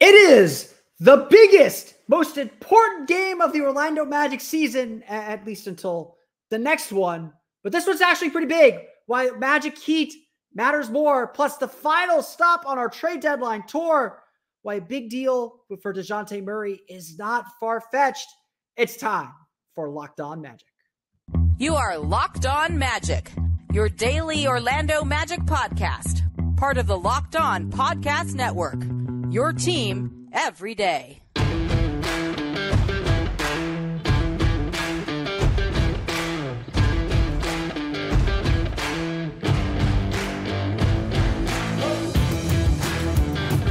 It is the biggest, most important game of the Orlando Magic season, at least until the next one. But this one's actually pretty big. Why Magic Heat matters more, plus the final stop on our trade deadline tour. Why a big deal for Dejounte Murray is not far-fetched. It's time for Locked On Magic. You are Locked On Magic, your daily Orlando Magic podcast, part of the Locked On Podcast Network. Your team every day.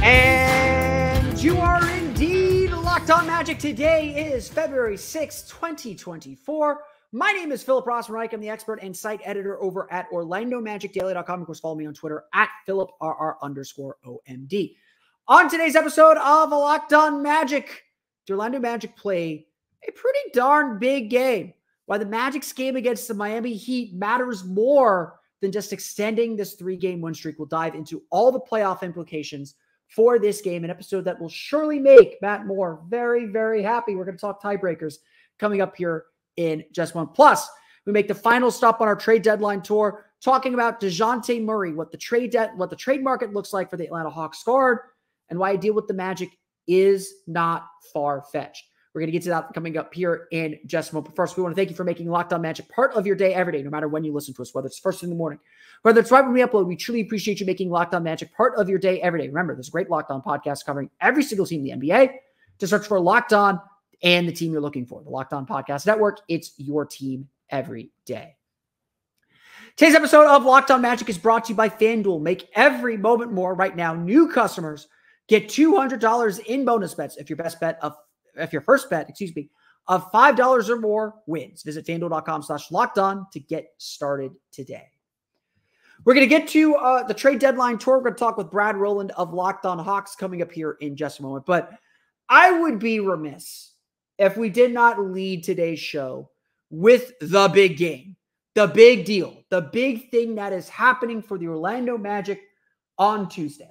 And you are indeed Locked On Magic. Today is February 6th, 2024. My name is Philip Rossman-Reich. I'm the expert and site editor over at OrlandoMagicDaily.com. Of course, follow me on Twitter at PhilipRR_OMD. On today's episode of Locked On Magic, the Orlando Magic play a pretty darn big game. Why the Magic's game against the Miami Heat matters more than just extending this 3-game win streak. We'll dive into all the playoff implications for this game, an episode that will surely make Matt Moore very, very happy. We're going to talk tiebreakers coming up here in just one. Plus, we make the final stop on our trade deadline tour, talking about Dejounte Murray, what the trade market looks like for the Atlanta Hawks guard, and why a deal with the Magic is not far-fetched. We're going to get to that coming up here in just a moment. But first, we want to thank you for making Locked On Magic part of your day every day, no matter when you listen to us, whether it's first thing in the morning, whether it's right when we upload. We truly appreciate you making Locked On Magic part of your day every day. Remember, there's a great Locked On podcast covering every single team in the NBA. To search for Locked On and the team you're looking for. The Locked On Podcast Network, it's your team every day. Today's episode of Locked On Magic is brought to you by FanDuel. Make every moment more right now. New customers get $200 in bonus bets if your first bet of $5 or more wins. Visit FanDuel.com/LockedOn to get started today. We're going to get to the trade deadline tour. We're going to talk with Brad Rowland of Locked On Hawks coming up here in just a moment. But I would be remiss if we did not lead today's show with the big game, the big deal, the big thing that is happening for the Orlando Magic on Tuesday.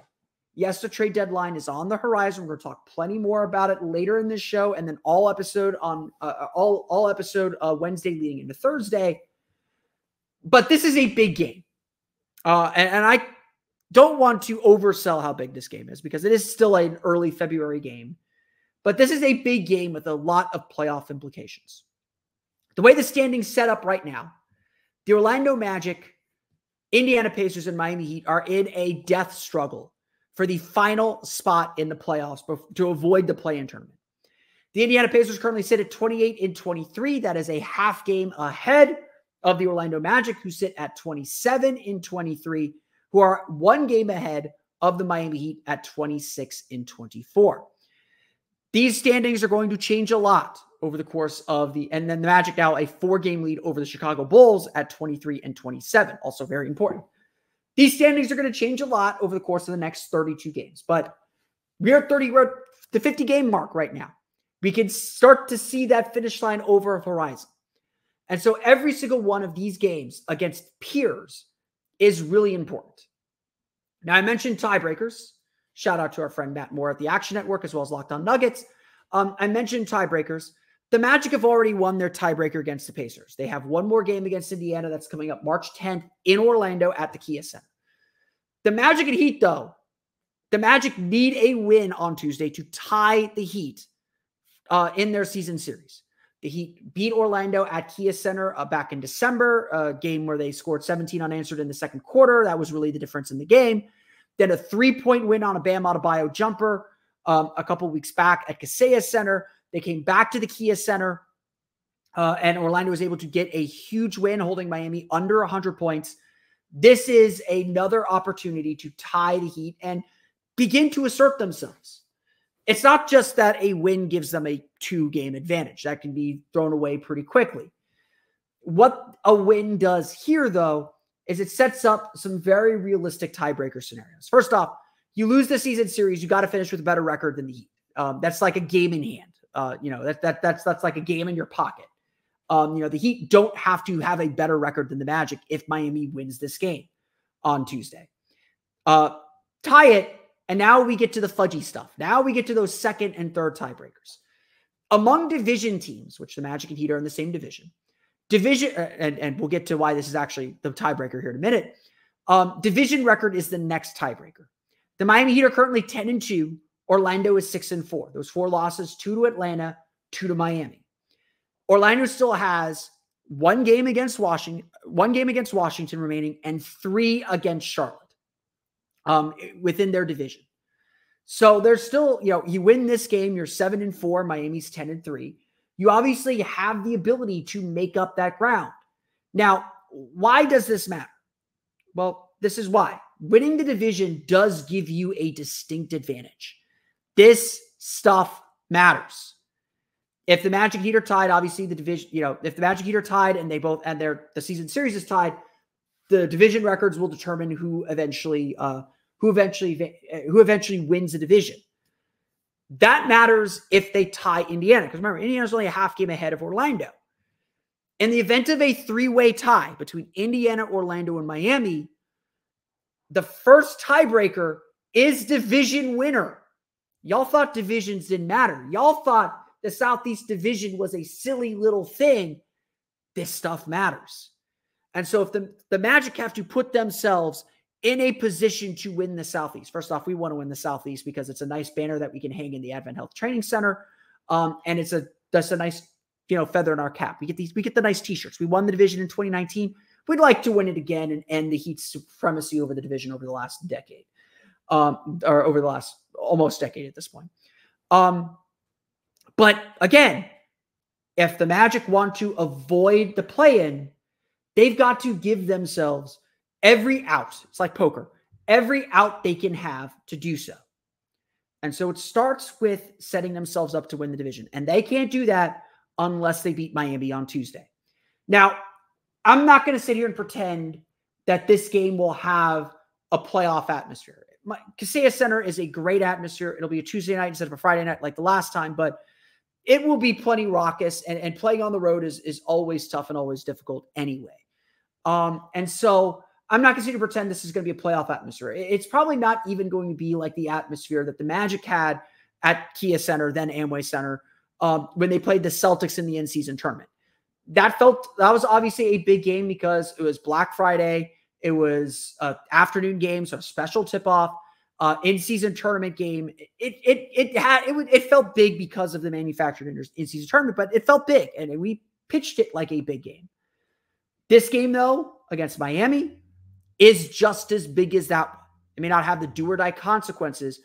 Yes, the trade deadline is on the horizon. We're going to talk plenty more about it later in this show, and then all episode Wednesday leading into Thursday. But this is a big game, and I don't want to oversell how big this game is because it is still an early February game. But this is a big game with a lot of playoff implications. The way the standings set up right now, the Orlando Magic, Indiana Pacers, and Miami Heat are in a death struggle for the final spot in the playoffs to avoid the play-in tournament. The Indiana Pacers currently sit at 28-23. That is a half game ahead of the Orlando Magic, who sit at 27-23, who are one game ahead of the Miami Heat at 26-24. These standings are going to change a lot over the course of and then the Magic now a 4-game lead over the Chicago Bulls at 23-27. Also very important. These standings are going to change a lot over the course of the next 32 games, but we're at the 50-game mark right now. We can start to see that finish line over a horizon. And so every single one of these games against peers is really important. Now, I mentioned tiebreakers. Shout out to our friend Matt Moore at the Action Network, as well as Locked On Nuggets. I mentioned tiebreakers. The Magic have already won their tiebreaker against the Pacers. They have one more game against Indiana that's coming up March 10th in Orlando at the Kia Center. The Magic and Heat, though, the Magic need a win on Tuesday to tie the Heat in their season series. The Heat beat Orlando at Kia Center back in December, a game where they scored 17 unanswered in the second quarter. That was really the difference in the game. Then a 3-point win on a Bam Adebayo jumper a couple weeks back at Kaseya Center. They came back to the Kia Center, and Orlando was able to get a huge win, holding Miami under 100 points. This is another opportunity to tie the Heat and begin to assert themselves. It's not just that a win gives them a 2-game advantage. That can be thrown away pretty quickly. What a win does here, though, is it sets up some very realistic tiebreaker scenarios. First off, you lose the season series, you got to finish with a better record than the Heat. That's like a game in hand. That's like a game in your pocket. The Heat don't have to have a better record than the Magic if Miami wins this game on Tuesday. Tie it, And now we get to the fudgy stuff. Now we get to those second and third tiebreakers. Among division teams, which the Magic and Heat are in the same division, and we'll get to why this is actually the tiebreaker here in a minute. Division record is the next tiebreaker. The Miami Heat are currently 10-2. Orlando is 6-4. Those 4 losses, 2 to Atlanta, 2 to Miami. Orlando still has one game against Washington remaining, and 3 against Charlotte within their division. So there's still, you win this game, you're 7-4, Miami's 10-3. You obviously have the ability to make up that ground. Now, why does this matter? Well, this is why. Winning the division does give you a distinct advantage. This stuff matters. If the Magic Heat are tied, obviously the division, if the Magic Heat are tied and the season series is tied, the division records will determine who eventually wins the division. That matters if they tie Indiana, because remember, Indiana's only a half game ahead of Orlando. In the event of a 3-way tie between Indiana, Orlando, and Miami, the first tiebreaker is division winner. Y'all thought divisions didn't matter. Y'all thought the Southeast Division was a silly little thing. This stuff matters. And so if the Magic have to put themselves in a position to win the Southeast. First off, we want to win the Southeast because it's a nice banner that we can hang in the Advent Health Training Center. And that's a nice, feather in our cap. We get the nice t-shirts. We won the division in 2019. We'd like to win it again and end the Heat's supremacy over the division over the last decade. Or over the last almost decade at this point. But again, if the Magic want to avoid the play-in, they've got to give themselves every out. It's like poker. Every out they can have to do so. And so it starts with setting themselves up to win the division. And they can't do that unless they beat Miami on Tuesday. Now, I'm not going to sit here and pretend that this game will have a playoff atmosphere. Kaseya Center is a great atmosphere. It'll be a Tuesday night instead of a Friday night like the last time, but it will be plenty raucous, and playing on the road is always tough and always difficult anyway. And so I'm not going to pretend this is going to be a playoff atmosphere. It's probably not even going to be like the atmosphere that the Magic had at Kia Center, then Amway Center, when they played the Celtics in the in-season tournament. That was obviously a big game because it was Black Friday. It was an afternoon game, so a special tip-off, in-season tournament game. It felt big because of the manufactured in-season tournament, but it felt big, and we pitched it like a big game. This game, though, against Miami, is just as big as that one. It may not have the do-or-die consequences,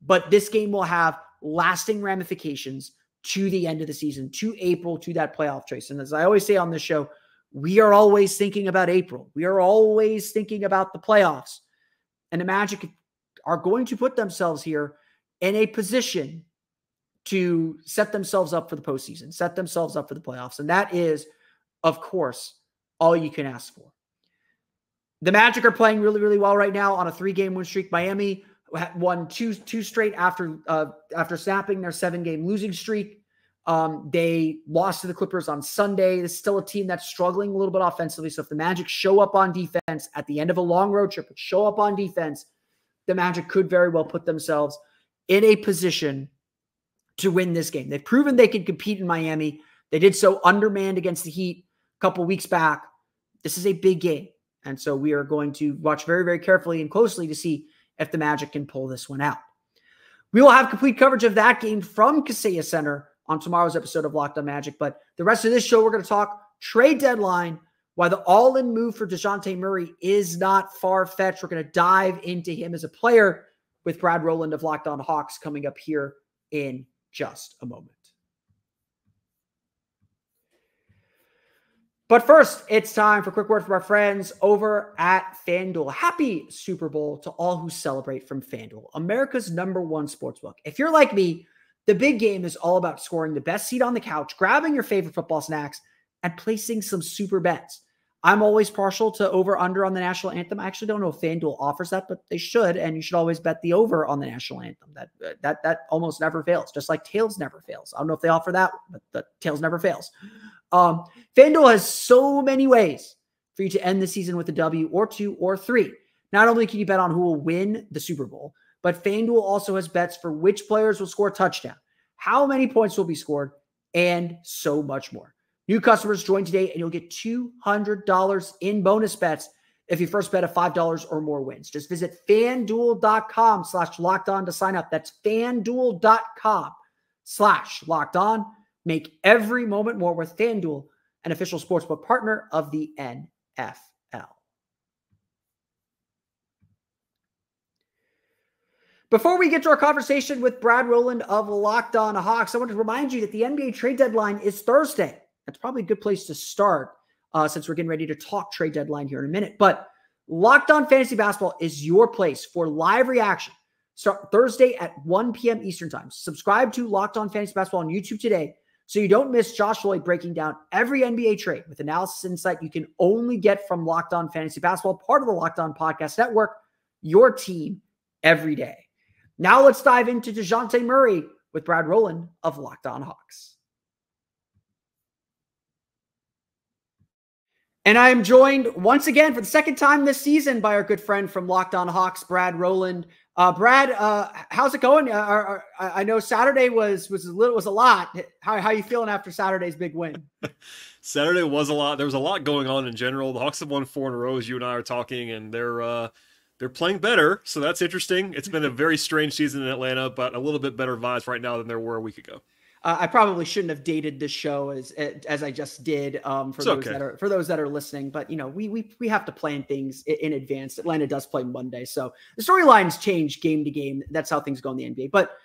but this game will have lasting ramifications to the end of the season, to April, to that playoff chase. And as I always say on this show, we are always thinking about April. We are always thinking about the playoffs. And the Magic are going to put themselves here in a position to set themselves up for the postseason, set themselves up for the playoffs. And that is, of course, all you can ask for. The Magic are playing really, really well right now on a 3-game win streak. Miami won two straight after snapping their 7-game losing streak. They lost to the Clippers on Sunday. This is still a team that's struggling a little bit offensively. So if the Magic show up on defense at the end of a long road trip, show up on defense, the Magic could very well put themselves in a position to win this game. They've proven they can compete in Miami. They did so undermanned against the Heat a couple weeks back. This is a big game. And so we are going to watch very, very carefully and closely to see if the Magic can pull this one out. We will have complete coverage of that game from Kaseya Center on tomorrow's episode of Locked on Magic. But the rest of this show, we're going to talk trade deadline, why the all-in move for Dejounte Murray is not far-fetched. We're going to dive into him as a player with Brad Rowland of Locked on Hawks coming up here in just a moment. But first, it's time for a quick word from our friends over at FanDuel. Happy Super Bowl to all who celebrate from FanDuel, America's #1 sportsbook. If you're like me, the big game is all about scoring the best seat on the couch, grabbing your favorite football snacks, and placing some super bets. I'm always partial to over-under on the national anthem. I actually don't know if FanDuel offers that, but they should, and you should always bet the over on the national anthem. That almost never fails, just like Tails never fails. I don't know if they offer that, but the Tails never fails. FanDuel has so many ways for you to end the season with a W or 2 or 3. Not only can you bet on who will win the Super Bowl, but FanDuel also has bets for which players will score a touchdown, how many points will be scored, and so much more. New customers join today and you'll get $200 in bonus bets if you first bet a $5 or more wins. Just visit FanDuel.com/lockedon to sign up. That's FanDuel.com/lockedon. Make every moment more with FanDuel, an official sportsbook partner of the NFL. Before we get to our conversation with Brad Rowland of Locked On Hawks, I want to remind you that the NBA trade deadline is Thursday. That's probably a good place to start since we're getting ready to talk trade deadline here in a minute. But Locked On Fantasy Basketball is your place for live reaction. Start Thursday at 1 p.m. Eastern Time. Subscribe to Locked On Fantasy Basketball on YouTube today so you don't miss Josh Lloyd breaking down every NBA trade with analysis and insight you can only get from Locked On Fantasy Basketball, part of the Locked On Podcast Network, your team every day. Now let's dive into Dejounte Murray with Brad Rowland of Locked On Hawks. And I am joined once again for the second time this season by our good friend from Locked On Hawks, Brad Rowland. Brad, how's it going? I know Saturday was a lot. How you feeling after Saturday's big win? Saturday was a lot. There was a lot going on in general. The Hawks have won 4 in a row, as you and I are talking, and they're playing better, so that's interesting. It's been a very strange season in Atlanta, but a little bit better vibes right now than there were a week ago. I probably shouldn't have dated this show as I just did for those that are listening. But you know, we have to plan things in advance. Atlanta does play Monday, so the storylines change game to game. That's how things go in the NBA. But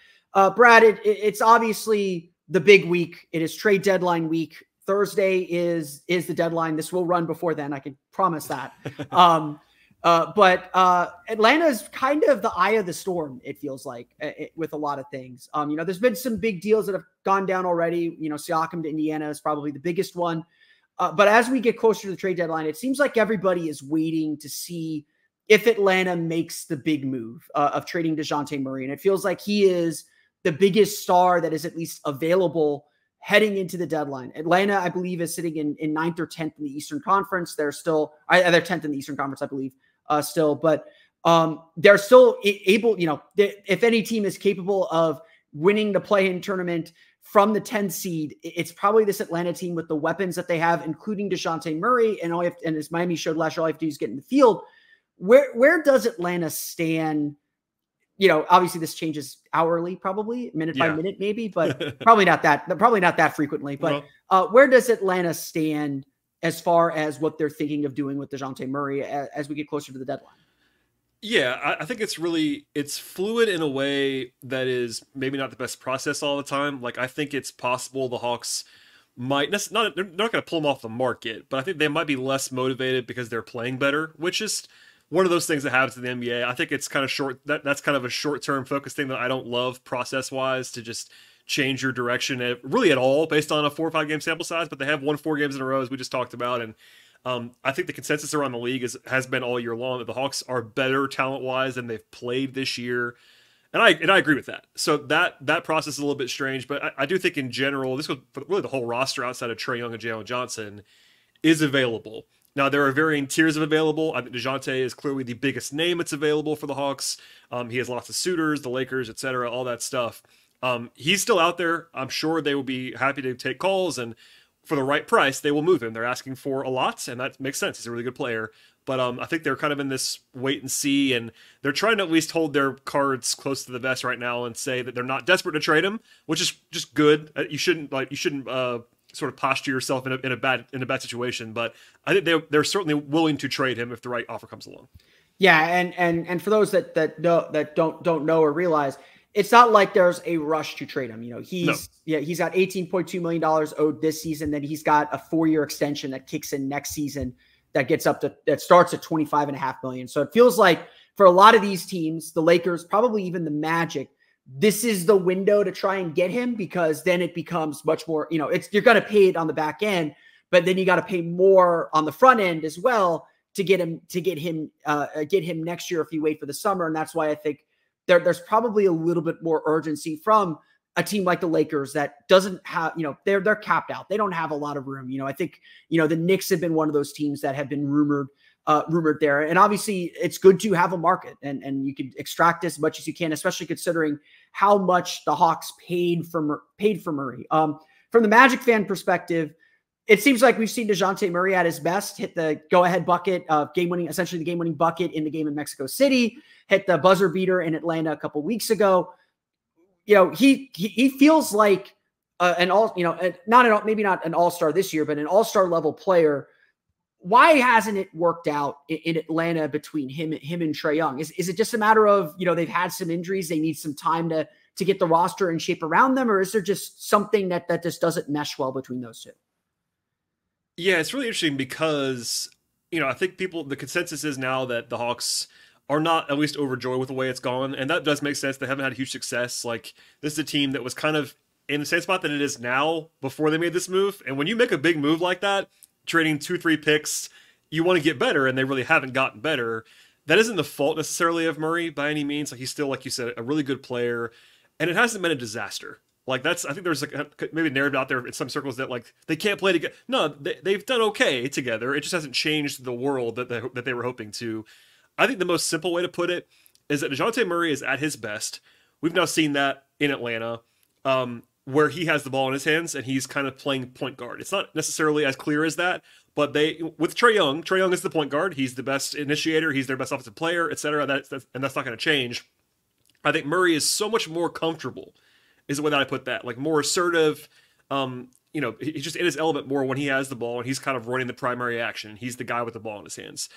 Brad, it's obviously the big week. It is trade deadline week. Thursday is the deadline. This will run before then. I can promise that. But Atlanta is kind of the eye of the storm, it feels like, with a lot of things. There's been some big deals that have gone down already. Siakam to Indiana is probably the biggest one. But as we get closer to the trade deadline, it seems like everybody is waiting to see if Atlanta makes the big move of trading Dejounte Murray. And it feels like he is the biggest star that is at least available heading into the deadline. Atlanta, I believe, is sitting in 9th or 10th in the Eastern Conference. They're 10th in the Eastern Conference, I believe. But they're still able, if any team is capable of winning the play-in tournament from the 10th seed, it's probably this Atlanta team with the weapons that they have, including Dejounte Murray. And as Miami showed last year, all you have to do is get in the field. Where does Atlanta stand? Obviously this changes hourly, probably minute by minute, maybe, but probably not that frequently. But where does Atlanta stand as far as what they're thinking of doing with Dejounte Murray as we get closer to the deadline? Yeah, I think it's fluid in a way that is maybe not the best process all the time. Like, I think it's possible the Hawks might they're not going to pull them off the market, but I think they might be less motivated because they're playing better, which is one of those things that happens in the NBA. I think it's kind of short. That's kind of a short-term focus thing that I don't love process-wise, to just change your direction really at all based on a 4 or 5 game sample size. But they have won 4 games in a row, as we just talked about, and I think the consensus around the league has been all year long that the Hawks are better talent-wise than they've played this year, and I agree with that. So that process is a little bit strange, but I do think in general, this goes for really the whole roster outside of Trae Young and Jalen Johnson is available. Now, there are varying tiers of available. I think Dejounte is clearly the biggest name that's available for the Hawks. He has lots of suitors, the Lakers, etc., all that stuff. He's still out there. I'm sure they will be happy to take calls, and for the right price, they will move him. They're asking for a lot, and that makes sense. He's a really good player. But I think they're kind of in this wait and see, and they're trying to at least hold their cards close to the vest right now and say that they're not desperate to trade him, which is just good. You shouldn't sort of posture yourself in a bad situation, but I think they're certainly willing to trade him if the right offer comes along. Yeah, and for those that don't know or realize, it's not like there's a rush to trade him. He's got $18.2 million owed this season. Then he's got a 4-year extension that kicks in next season that starts at $25.5 million. So it feels like for a lot of these teams, the Lakers, probably even the Magic, this is the window to try and get him, because then it becomes much more, you're going to pay it on the back end, but then you got to pay more on the front end as well to get him next year if you wait for the summer. And that's why I think there's probably a little bit more urgency from a team like the Lakers that doesn't have, they're capped out. They don't have a lot of room. I think, the Knicks have been one of those teams that have been rumored rumored there. And obviously it's good to have a market and you can extract as much as you can, especially considering how much the Hawks paid for Murray. From the Magic fan perspective, it seems like we've seen Dejounte Murray at his best, hit the go-ahead bucket, essentially the game-winning bucket in the game in Mexico City, hit the buzzer beater in Atlanta a couple weeks ago. He feels like maybe not an all-star this year, but an all-star level player. Why hasn't it worked out in Atlanta between him and Trae Young? Is it just a matter of, they've had some injuries, they need some time to get the roster in shape around them, or is there just something that just doesn't mesh well between those two? Yeah, it's really interesting because, I think the consensus is now that the Hawks are not at least overjoyed with the way it's gone. And that does make sense. They haven't had huge success. Like, this is a team that was kind of in the same spot that it is now before they made this move. And when you make a big move like that, trading 2-3 picks, you want to get better, and they really haven't gotten better. That isn't the fault necessarily of Murray by any means. Like, he's still, like you said, a really good player. And it hasn't been a disaster. Like, I think there's maybe a narrative out there in some circles that like they can't play together. No, they've done okay together. It just hasn't changed the world that they were hoping to. I think the most simple way to put it is that Dejounte Murray is at his best. We've now seen that in Atlanta, where he has the ball in his hands and he's kind of playing point guard. It's not necessarily as clear as that, but with Trae Young is the point guard. He's the best initiator. He's their best offensive player, etc. And that's not going to change. I think Murray is so much more comfortable, is the way that I put that. Like, more assertive. He's just in his element more when he has the ball and he's kind of running the primary action. He's the guy with the ball in his hands.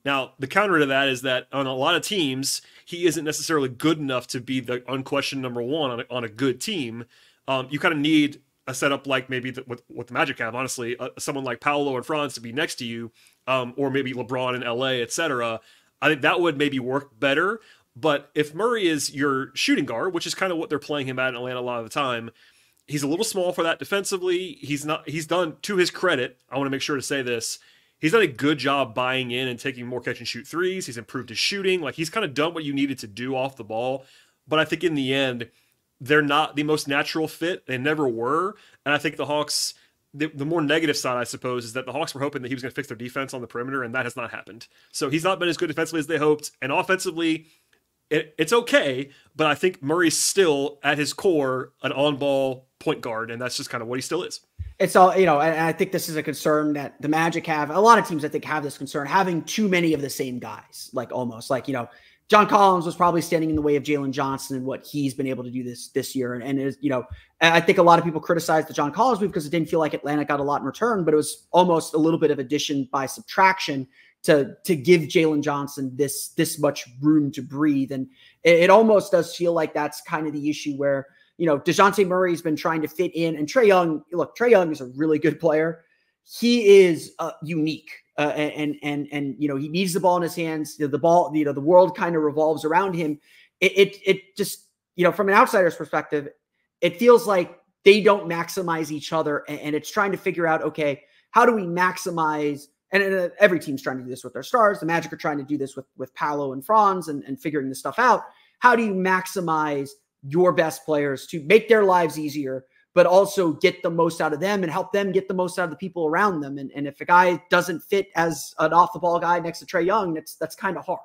Now, the counter to that is that on a lot of teams, he isn't necessarily good enough to be the unquestioned number one on a good team. You kind of need a setup like maybe what the Magic have, honestly, someone like Paolo and Franz to be next to you, or maybe LeBron in LA, etc. I think that would maybe work better. But if Murray is your shooting guard, which is kind of what they're playing him at in Atlanta a lot of the time, he's a little small for that defensively. He's done, to his credit, I want to make sure to say this, he's done a good job buying in and taking more catch and shoot threes. He's improved his shooting. Like, he's kind of done what you needed to do off the ball. But I think in the end, they're not the most natural fit. They never were. And I think the Hawks, the more negative side, I suppose, is that the Hawks were hoping that he was going to fix their defense on the perimeter, and that has not happened. So he's not been as good defensively as they hoped. And offensively, it's okay, but I think Murray's still, at his core, an on-ball point guard, and that's just kind of what he still is. It's all, and I think this is a concern that the Magic have. A lot of teams, I think, have this concern, having too many of the same guys, John Collins was probably standing in the way of Jalen Johnson and what he's been able to do this year. And I think a lot of people criticized the John Collins move because it didn't feel like Atlanta got a lot in return, but it was almost a little bit of addition by subtraction to give Jalen Johnson this much room to breathe. And it almost does feel like that's kind of the issue where, Dejounte Murray's been trying to fit in, and Trae Young is a really good player. He is unique. And he needs the ball in his hands. The ball, the world kind of revolves around him. It just, from an outsider's perspective, it feels like they don't maximize each other, and it's trying to figure out, okay, how do we maximize? And every team's trying to do this with their stars. The Magic are trying to do this with Paolo and Franz and figuring this stuff out. How do you maximize your best players to make their lives easier, but also get the most out of them and help them get the most out of the people around them? And if a guy doesn't fit as an off-the-ball guy next to Trae Young, that's kind of hard.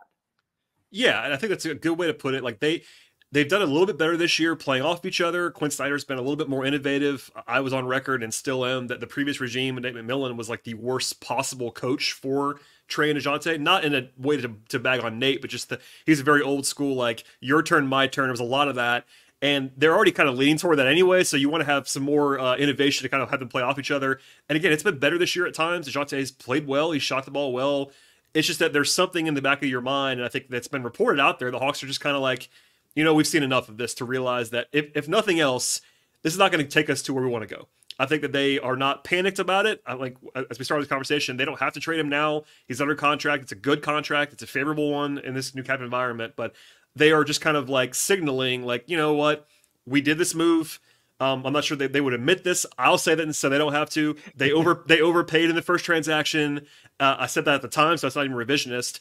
Yeah, and I think that's a good way to put it. Like, they've done a little bit better this year playing off each other. Quinn Snyder's been a little bit more innovative. I was on record and still am that the previous regime and Nate McMillan was like the worst possible coach for Trae and Dejounte. Not in a way to bag on Nate, but just he's a very old school, like, your turn, my turn. There was a lot of that. And they're already kind of leaning toward that anyway, so you want to have some more innovation to kind of have them play off each other. And again, it's been better this year at times. Dejounte's played well. He shot the ball well. It's just that there's something in the back of your mind, and I think that's been reported out there. The Hawks are just kind of like, we've seen enough of this to realize that if nothing else, this is not going to take us to where we want to go. I think that they are not panicked about it. As we started this conversation, they don't have to trade him now. He's under contract. It's a good contract. It's a favorable one in this new cap environment, but they are just kind of like signaling, like, you know what, we did this move. I'm not sure they would admit this. I'll say that so they don't have to. They overpaid in the first transaction. I said that at the time, so it's not even revisionist.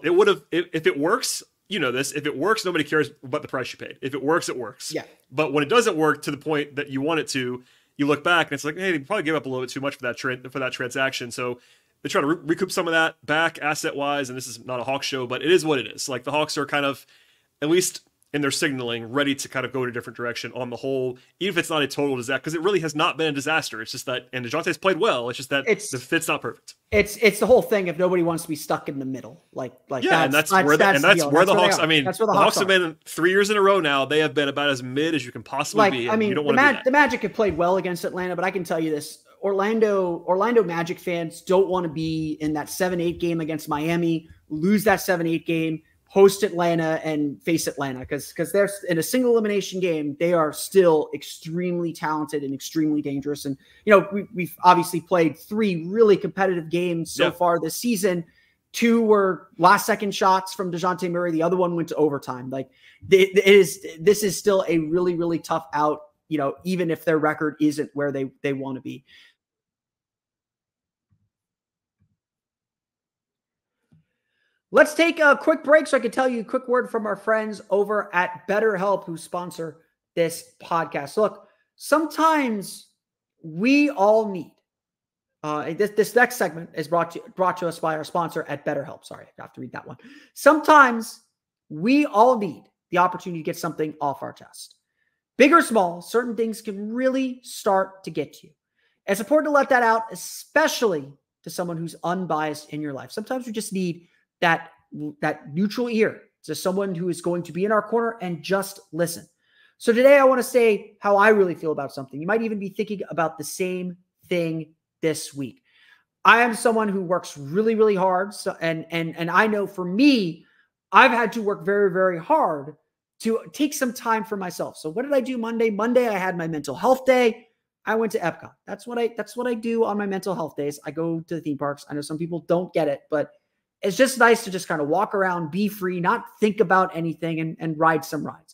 It would have, if it works, this, if it works, nobody cares about the price you paid. If it works, it works. Yeah. But when it doesn't work to the point that you want it to, you look back and it's like, hey, they probably gave up a little bit too much for that transaction. So they try to recoup some of that back asset wise. And this is not a Hawks show, but it is what it is. Like the Hawks are kind of, at least in their signaling, ready to kind of go in a different direction on the whole, even if it's not a total disaster, because it really has not been a disaster. It's just that, and Dejounte's played well. It's just that the fit's not perfect. It's the whole thing if nobody wants to be stuck in the middle. Yeah, that's where the Hawks, I mean, the Hawks have been 3 years in a row now. They have been about as mid as you can possibly be. I mean, the Magic have played well against Atlanta, but I can tell you this, Orlando Magic fans don't want to be in that 7-8 game against Miami, lose that 7-8 game, host Atlanta and face Atlanta because they're in a single elimination game. They are still extremely talented and extremely dangerous. And, we've obviously played 3 really competitive games so far this season. 2 were last second shots from Dejounte Murray. The other one went to overtime. This is still a really, really tough out, even if their record isn't where they want to be. Let's take a quick break so I can tell you a quick word from our friends over at BetterHelp who sponsor this podcast. Look, sometimes we all need, this next segment is brought to us by our sponsor at BetterHelp. Sorry, I have to read that one. Sometimes we all need the opportunity to get something off our chest. Big or small, certain things can really start to get to you. It's important to let that out, especially to someone who's unbiased in your life. Sometimes we just need that neutral ear to someone who is going to be in our corner and just listen. So today I want to say how I really feel about something. You might even be thinking about the same thing this week. I am someone who works really, really hard. And I know for me, I've had to work very, very hard to take some time for myself. So what did I do Monday? Monday, I had my mental health day. I went to Epcot. That's what I do on my mental health days. I go to the theme parks. I know some people don't get it, but it's just nice to just kind of walk around, be free, not think about anything and ride some rides.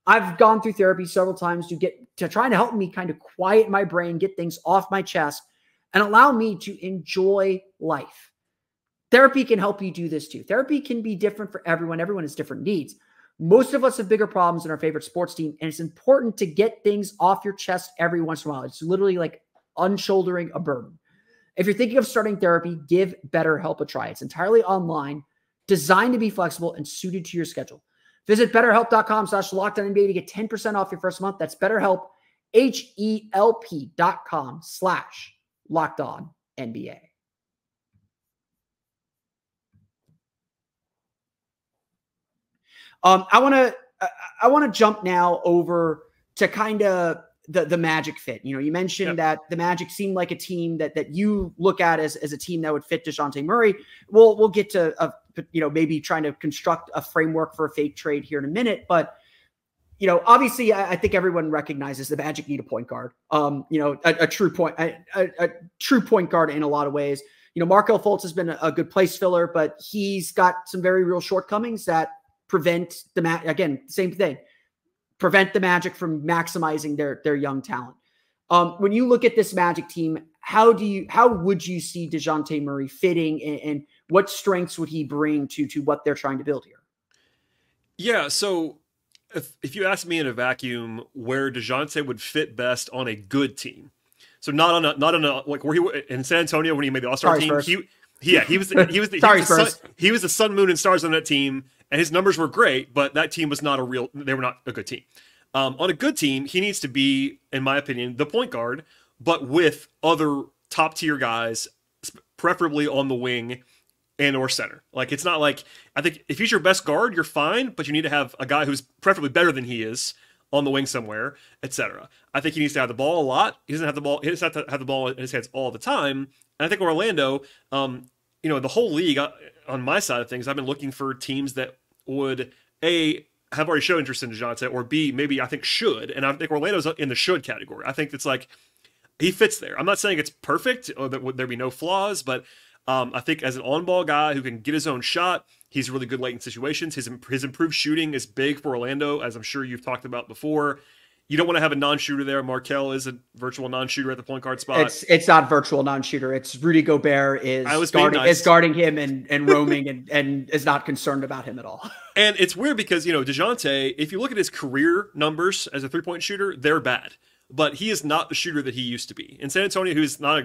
I've gone through therapy several times to try to help me kind of quiet my brain, get things off my chest and allow me to enjoy life. Therapy can help you do this too. Therapy can be different for everyone. Everyone has different needs. Most of us have bigger problems in our favorite sports team, and it's important to get things off your chest every once in a while. It's literally like unshouldering a burden. If you're thinking of starting therapy, give BetterHelp a try. It's entirely online, designed to be flexible and suited to your schedule. Visit BetterHelp.com/LockedOnNBA to get 10% off your first month. That's BetterHelp, HELP.com/LockedOnNBA. I want to jump now over to kind of the Magic fit. You mentioned that the Magic seemed like a team that you look at as a team that would fit Dejounte Murray. We'll get to maybe trying to construct a framework for a fake trade here in a minute, but obviously I think everyone recognizes the Magic need a point guard. A true point guard in a lot of ways. Markelle Fultz has been a good place filler, but he's got some very real shortcomings that prevent same thing. Prevent the Magic from maximizing their young talent. When you look at this Magic team, how would you see Dejounte Murray fitting and what strengths would he bring to what they're trying to build here? Yeah, so if you ask me in a vacuum where Dejounte would fit best on a good team, so not on a like where he in San Antonio when he made the All-Star team, he was the sun, moon, and stars on that team. And his numbers were great, but that team was they were not a good team. On a good team, he needs to be, in my opinion, the point guard, but with other top tier guys, preferably on the wing and or center. Like, it's not like, I think if he's your best guard, you're fine, but you need to have a guy who's preferably better than he is on the wing somewhere, etc. I think he needs to have the ball a lot. He doesn't have the ball. He doesn't have to have the ball in his hands all the time. And I think Orlando, the whole league, on my side of things, I've been looking for teams that would A, have already shown interest in Dejounte, or B, maybe I think should. And I think Orlando's in the should category. I think it's like he fits there. I'm not saying it's perfect or that would there be no flaws, but I think as an on-ball guy who can get his own shot, he's really good late in situations. His improved shooting is big for Orlando, as I'm sure you've talked about before. You don't want to have a non-shooter there. Markelle is a virtual non-shooter at the point guard spot. It's not virtual non-shooter. It's Rudy Gobert is guarding him and roaming and is not concerned about him at all. And it's weird because, Dejounte, if you look at his career numbers as a three-point shooter, they're bad. But he is not the shooter that he used to be. In San Antonio, who's not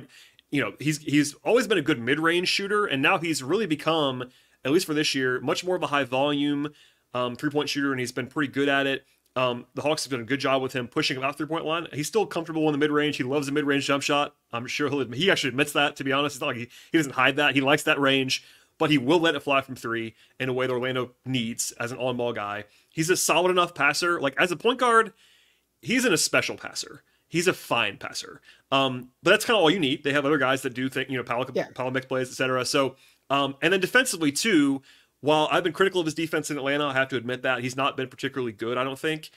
he's always been a good mid-range shooter, and now he's really become, at least for this year, much more of a high volume three-point shooter, and he's been pretty good at it. The Hawks have done a good job with him pushing him out three-point line. He's still comfortable in the mid-range. He loves the mid-range jump shot. I'm sure he actually admits that, to be honest. It's not like he doesn't hide that. He likes that range, but he will let it fly from three in a way that Orlando needs as an on-ball guy. He's a solid enough passer. Like, as a point guard, he isn't a special passer. He's a fine passer. But that's kind of all you need. They have other guys that do think, Paolo makes plays, etc. So, and then defensively too, while I've been critical of his defense in Atlanta, I have to admit that he's not been particularly good, I don't think.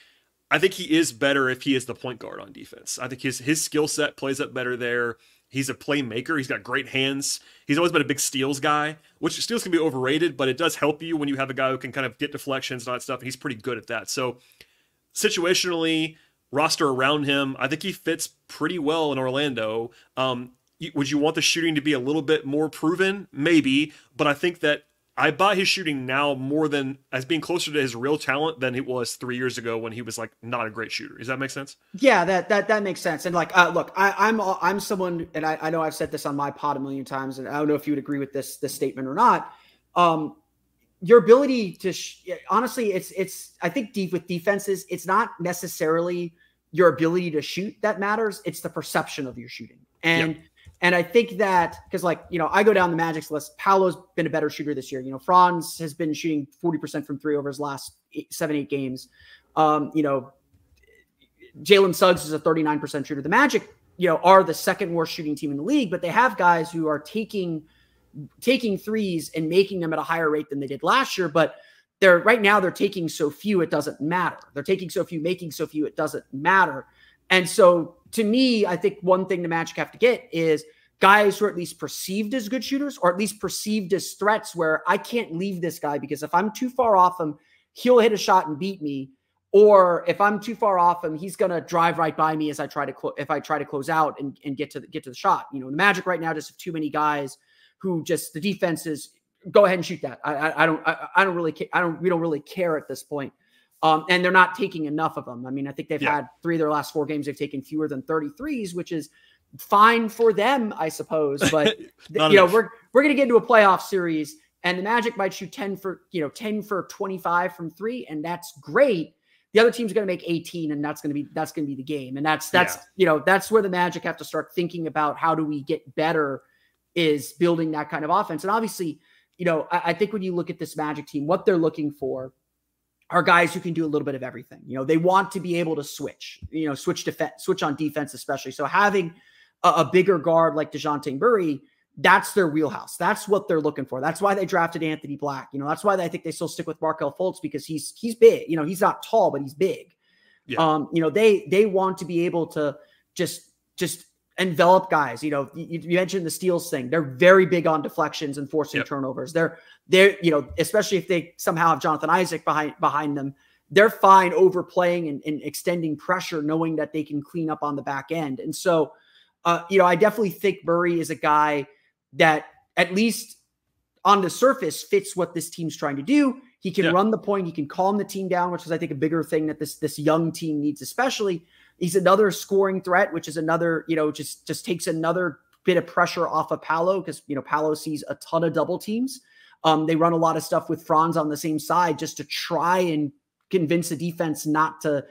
I think he is better if he is the point guard on defense. I think his skill set plays up better there. He's a playmaker. He's got great hands. He's always been a big steals guy, which steals can be overrated, but it does help you when you have a guy who can kind of get deflections and all that stuff, and he's pretty good at that. So situationally, roster around him, I think he fits pretty well in Orlando. Would you want the shooting to be a little bit more proven? Maybe, but I think that I buy his shooting now more than as being closer to his real talent than it was 3 years ago when he was like not a great shooter. Does that make sense? Yeah, that makes sense. And like, look, I'm someone, and I know I've said this on my pod a million times, and I don't know if you would agree with this statement or not. Your ability to honestly, it's I think with defenses, it's not necessarily your ability to shoot that matters. It's the perception of your shooting. And I think that because, like, I go down the Magic's list. Paolo's been a better shooter this year. Franz has been shooting 40% from three over his last 7-8 games. Jalen Suggs is a 39% shooter. The Magic, are the second worst shooting team in the league, but they have guys who are taking threes and making them at a higher rate than they did last year. But right now they're taking so few, it doesn't matter. They're taking so few, making so few, it doesn't matter. And so to me, I think one thing the Magic have to get is guys who are at least perceived as good shooters, or at least perceived as threats where I can't leave this guy because if I'm too far off him, he'll hit a shot and beat me. Or if I'm too far off him, he's going to drive right by me as I try to close out and get to the shot. The Magic right now just have too many guys who just the defense is go ahead and shoot that. I don't really care. We don't really care at this point. And they're not taking enough of them. I mean, I think they've had 3 of their last 4 games. They've taken fewer than 33s, which is fine for them, I suppose. But we're going to get into a playoff series, and the Magic might shoot 10 for 25 from 3, and that's great. The other team's going to make 18, and that's going to be the game. And that's where the Magic have to start thinking about how do we get better, is building that kind of offense. And obviously, I think when you look at this Magic team, what they're looking for are guys who can do a little bit of everything. They want to be able to switch on defense, especially. So having a bigger guard like Dejounte Murray, that's their wheelhouse. That's what they're looking for. That's why they drafted Anthony Black. That's why I think they still stick with Markelle Fultz, because he's big. He's not tall, but he's big. Yeah. They want to be able to just envelop guys. You mentioned the steals thing. They're very big on deflections and forcing turnovers. They're especially if they somehow have Jonathan Isaac behind them, they're fine overplaying and extending pressure, knowing that they can clean up on the back end. And so, I definitely think Murray is a guy that at least on the surface fits what this team's trying to do. He can run the point. He can calm the team down, which is, I think, a bigger thing that this young team needs, especially. He's another scoring threat, which is another, just takes another bit of pressure off of Paolo, because, Paolo sees a ton of double teams. They run a lot of stuff with Franz on the same side just to try and convince the defense not to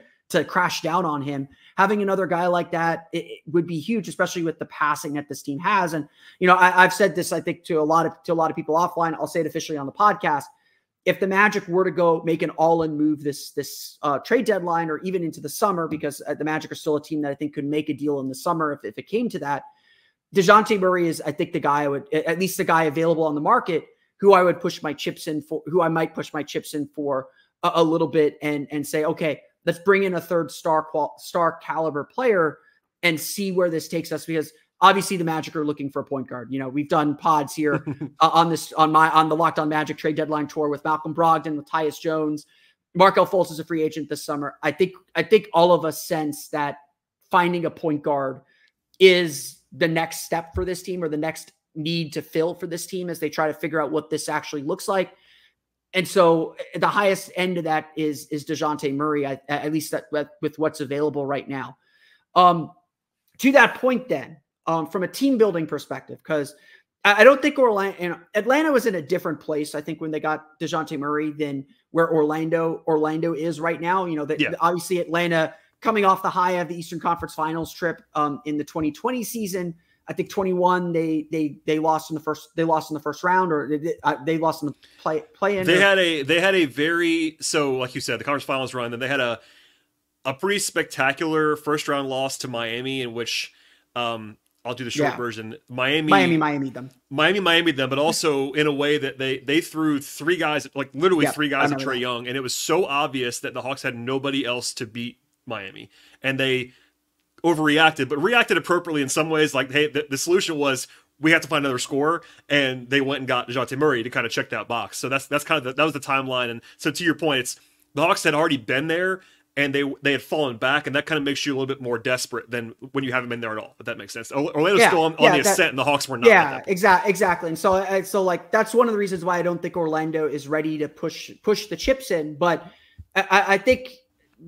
crash down on him. Having another guy like that, it would be huge, especially with the passing that this team has. And, I've said this, I think, to a lot of people offline. I'll say it officially on the podcast. If the Magic were to go make an all-in move this trade deadline, or even into the summer, because the Magic are still a team that I think could make a deal in the summer if it came to that, Dejounte Murray is, I think, the guy at least the guy available on the market who I would push my chips in for, who I might push my chips in for a little bit and say, okay, let's bring in a third star caliber player and see where this takes us, because obviously the Magic are looking for a point guard. We've done pods here on the Locked On Magic trade deadline tour with Malcolm Brogdon, with Tyus Jones. Markelle Fultz is a free agent this summer. I think all of us sense that finding a point guard is the next step for this team, or the next need to fill for this team as they try to figure out what this actually looks like. And so the highest end of that is Dejounte Murray, at least with what's available right now. To that point then, from a team building perspective, because I don't think Atlanta was in a different place, I think, when they got Dejounte Murray than where Orlando is right now. Obviously Atlanta coming off the high of the Eastern Conference Finals trip in the 2020 season. I think 21 they lost in the first round, or they lost in the play-in. They had a very, so like you said, the conference finals run. Then they had a pretty spectacular first round loss to Miami, in which I'll do the short version. Miami them, but also in a way that they threw three guys, like literally three guys at Trae Young, and it was so obvious that the Hawks had nobody else to beat Miami, and they overreacted, but reacted appropriately in some ways. Like, hey, the solution was we have to find another scorer, and they went and got Dejounte Murray to kind of check that box. So that's kind of that was the timeline. And so to your point, it's the Hawks had already been there, and they had fallen back, and that kind of makes you a little bit more desperate than when you haven't been there at all. If that makes sense. Orlando's still on the ascent, and the Hawks were not. Yeah, exactly. And so like that's one of the reasons why I don't think Orlando is ready to push the chips in. But I think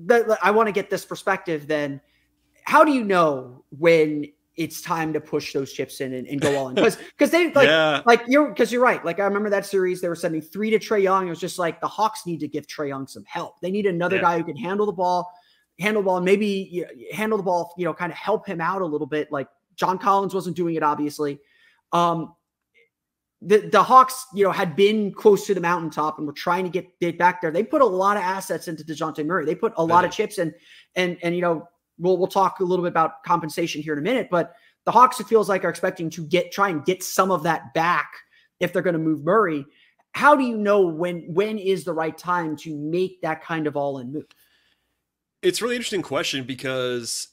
that I want to get this perspective then. How do you know when it's time to push those chips in and go all in? Because they you're right. Like, I remember that series, they were sending 3 to Trae Young. It was just like the Hawks need to give Trae Young some help. They need another guy who can handle the ball, and maybe handle the ball, kind of help him out a little bit. Like John Collins wasn't doing it, obviously. The Hawks, had been close to the mountaintop and were trying to get back there. They put a lot of assets into Dejounte Murray. They put a lot of chips in, and we'll talk a little bit about compensation here in a minute, but the Hawks, it feels like, are expecting to try and get some of that back if they're going to move Murray. How do you know when is the right time to make that kind of all-in move? It's a really interesting question, because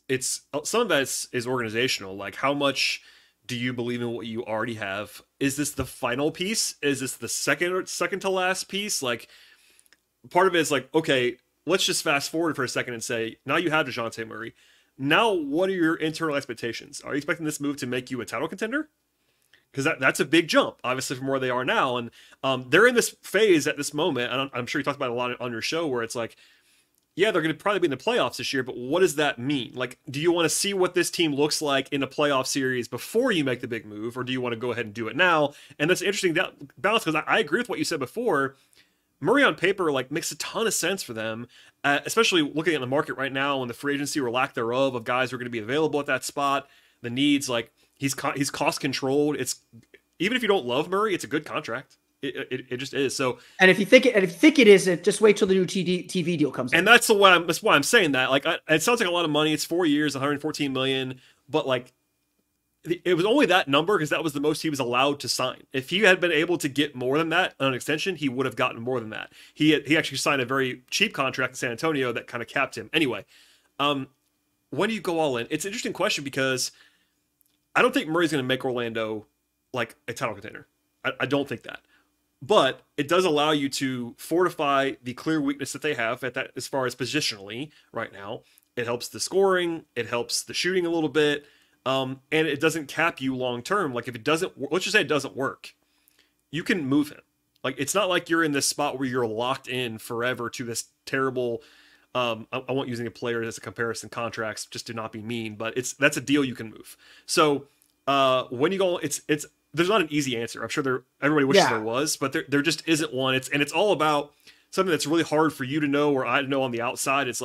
some of that is organizational. Like, how much do you believe in what you already have? Is this the final piece? Is this the second to last piece? Like, part of it is like, okay, let's just fast forward for a second and say, now you have Dejounte Murray. Now, what are your internal expectations? Are you expecting this move to make you a title contender? Because that's a big jump, obviously, from where they are now. And they're in this phase at this moment, and I'm sure you talked about it a lot on your show, where it's like, yeah, they're going to probably be in the playoffs this year, but what does that mean? Like, do you want to see what this team looks like in a playoff series before you make the big move, or do you want to go ahead and do it now? And that's an interesting balance, because I agree with what you said before. Murray on paper makes a ton of sense for them, especially looking at the market right now and the free agency or lack thereof of guys who are going to be available at that spot. The needs, he's cost controlled. It's, even if you don't love Murray, it's a good contract. It just is. So, and if you think it isn't, just wait till the new TV deal comes in. And that's why I'm saying that. It sounds like a lot of money. It's 4 years, $114 million, but it was only that number because that was the most he was allowed to sign. If he had been able to get more than that on an extension, he would have gotten more than that. He actually signed a very cheap contract in San Antonio that kind of capped him. Anyway, when do you go all in? It's an interesting question, because I don't think Murray's going to make Orlando a title contender. I don't think that. But it does allow you to fortify the clear weakness that they have at that, as far as positionally right now. It helps the scoring. It helps the shooting a little bit. And it doesn't cap you long term. If it doesn't, let's just say it doesn't work, you can move him. It's not like you're in this spot where you're locked in forever to this terrible. I won't using a player as a comparison, contracts, just to not be mean, but that's a deal you can move. So when you go, there's not an easy answer. I'm sure everybody wishes there was, but there just isn't one. It's all about something that's really hard for you to know, or I know on the outside. It's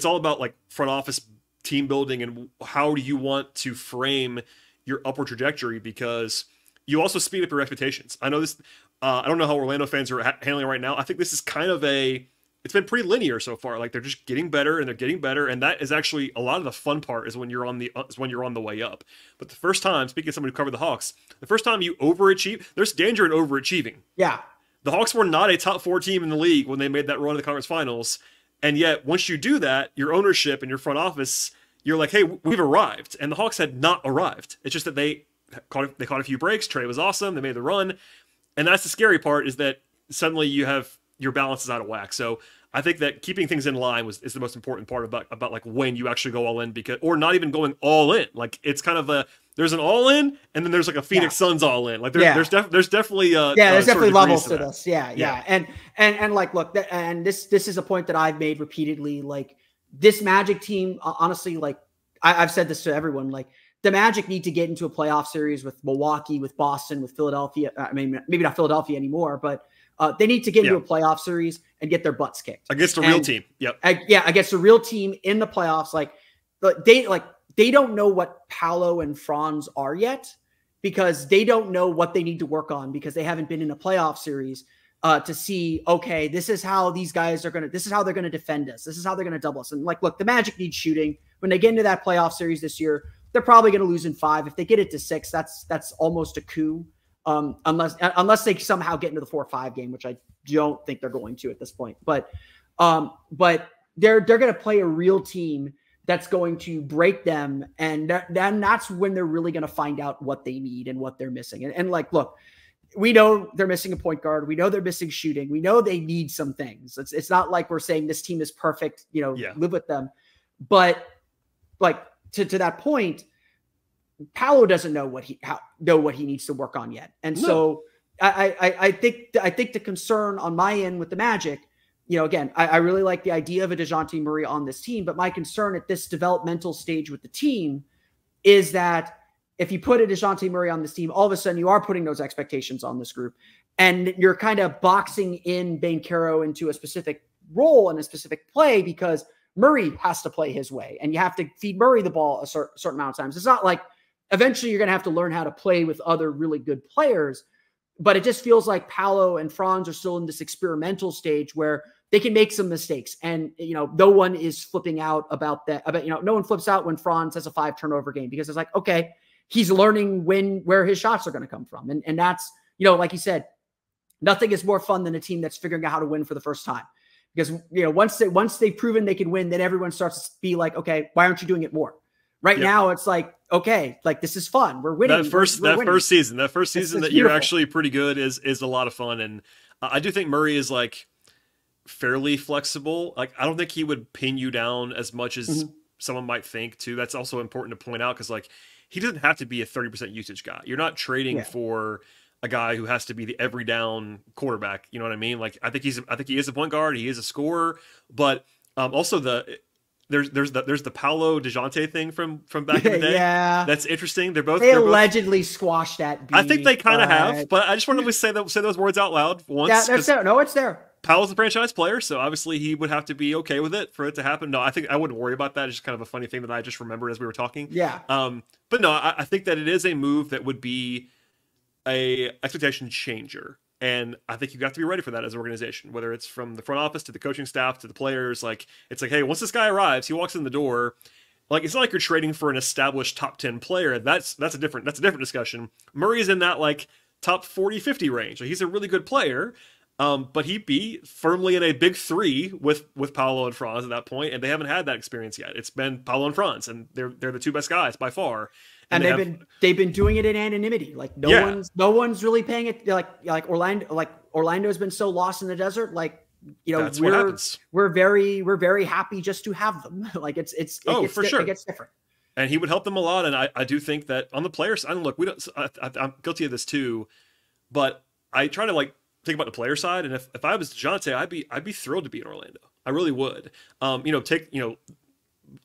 all about front office team building and how do you want to frame your upward trajectory, because you also speed up your expectations. I know this. I don't know how Orlando fans are handling it right now. I think this is kind of it's been pretty linear so far. They're just getting better and they're getting better. And that is actually a lot of the fun part, is when you're on the way up. But the first time, speaking of somebody who covered the Hawks, the first time you overachieve, there's danger in overachieving. Yeah. The Hawks were not a top 4 team in the league when they made that run to the conference finals. And yet, once you do that, your ownership and your front office, you're like, hey, we've arrived. And the Hawks had not arrived. It's just that they caught a few breaks. Trae was awesome. They made the run. And that's the scary part, is that suddenly you have your balance is out of whack. So I think that keeping things in line is the most important part about when you actually go all in, or not even going all in. It's kind of there's an all in, and then there's a Phoenix Suns all in. There's definitely there's definitely levels to this. Yeah. And look, and this is a point that I've made repeatedly. This Magic team, honestly, I've said this to everyone, the Magic need to get into a playoff series with Milwaukee, with Boston, with Philadelphia. I mean, maybe not Philadelphia anymore, but they need to get into a playoff series and get their butts kicked against a real team. Yep. Against a real team in the playoffs. They don't know what Paolo and Franz are yet, because they don't know what they need to work on, because they haven't been in a playoff series to see, okay, this is how these guys are going to, this is how they're going to defend us. This is how they're going to double us. And look, the Magic need shooting. When they get into that playoff series this year, they're probably going to lose in 5. If they get it to 6, that's almost a coup. Unless they somehow get into the 4-5 game, which I don't think they're going to at this point. But they're going to play a real team that's going to break them, and then that's when they're really going to find out what they need and what they're missing. And look, we know they're missing a point guard. We know they're missing shooting. We know they need some things. It's not like we're saying this team is perfect, live with them. But to that point, Paolo doesn't know what he needs to work on yet. And so I think the concern on my end with the Magic, again, I really like the idea of a Dejounte Murray on this team, but my concern at this developmental stage with the team is that if you put a Dejounte Murray on this team, all of a sudden you are putting those expectations on this group, and you're kind of boxing in Banchero into a specific role and a specific play, because Murray has to play his way, and you have to feed Murray the ball a certain amount of times. It's not like eventually you're going to have to learn how to play with other really good players, but it just feels like Paolo and Franz are still in this experimental stage where they can make some mistakes. And, no one is flipping out about that. No one flips out when Franz has a 5 turnover game, because it's like, okay, he's learning where his shots are going to come from. And that's, like you said, nothing is more fun than a team that's figuring out how to win for the first time. Because, once they've proven they can win, then everyone starts to be like, okay, why aren't you doing it more? Right now, it's like, okay, this is fun. We're winning. That first season that you're actually pretty good is a lot of fun. And I do think Murray is fairly flexible. I don't think he would pin you down as much as someone might think too. That's also important to point out, because he doesn't have to be a 30% usage guy. You're not trading for a guy who has to be the every down quarterback. You know what I mean? I think he is a point guard. He is a scorer, but also there's the Paolo Dejounte thing from back in the day. Yeah, that's interesting. They're allegedly squashed that beat. I think they kind of have, but I just wanted to say those words out loud once. Yeah, that's there. No, it's there. Paolo's a franchise player, so obviously he would have to be okay with it for it to happen. No, I think I wouldn't worry about that. It's just kind of a funny thing that I just remembered as we were talking. Yeah. But no, I think that it is a move that would be a expectation changer. And I think you've got to be ready for that as an organization, whether it's from the front office to the coaching staff to the players. It's like, hey, once this guy arrives, he walks in the door. It's not like you're trading for an established top 10 player. That's a different discussion. Murray's in that top 40, 50 range. He's a really good player. But he'd be firmly in a big 3 with Paolo and Franz at that point, and they haven't had that experience yet. It's been Paolo and Franz, and they're the 2 best guys by far. And they've been doing it in anonymity. No one's really paying it. Orlando's been so lost in the desert. That's what happens. We're very happy just to have them. It gets different. And he would help them a lot. And I do think that on the player side, look, I'm guilty of this too, but I try to think about the player side. And if I was Dejounte, I'd be thrilled to be in Orlando. I really would.